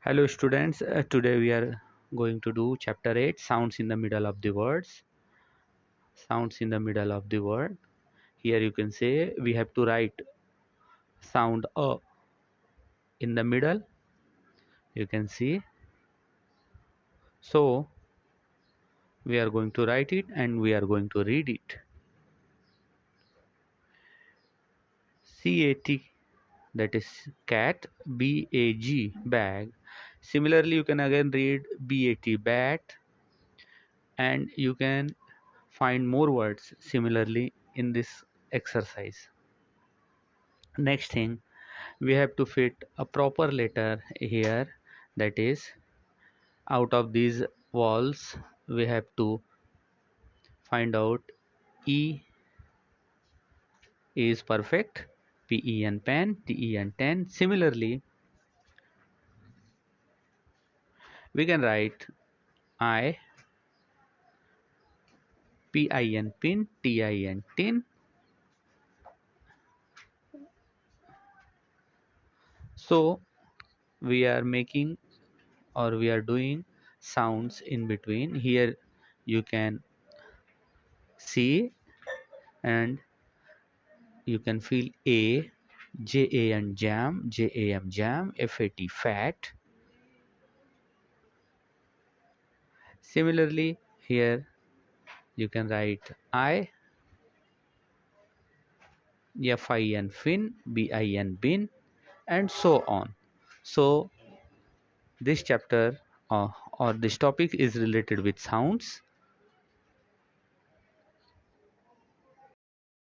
Hello students, today we are going to do chapter 8, sounds in the middle of the words. Sounds in the middle of the word. Here you can say we have to write sound A in the middle. You can see. So we are going to write it and we are going to read it. CAT, that is cat. BAG, bag. Similarly you can again read BAT, bat, and you can find more words similarly in this exercise. Next thing, we have to fit a proper letter here, that is out of these walls we have to find out E is perfect, PEN pen, TEN 10. Similarly we can write I, PIN pin, TIN tin. So we are making or we are doing sounds in between. Here you can see and you can feel A, JAM jam, JAM jam, FAT fat. Similarly, here you can write I, FIN fin, BIN bin, and so on. So this chapter or this topic is related with sounds.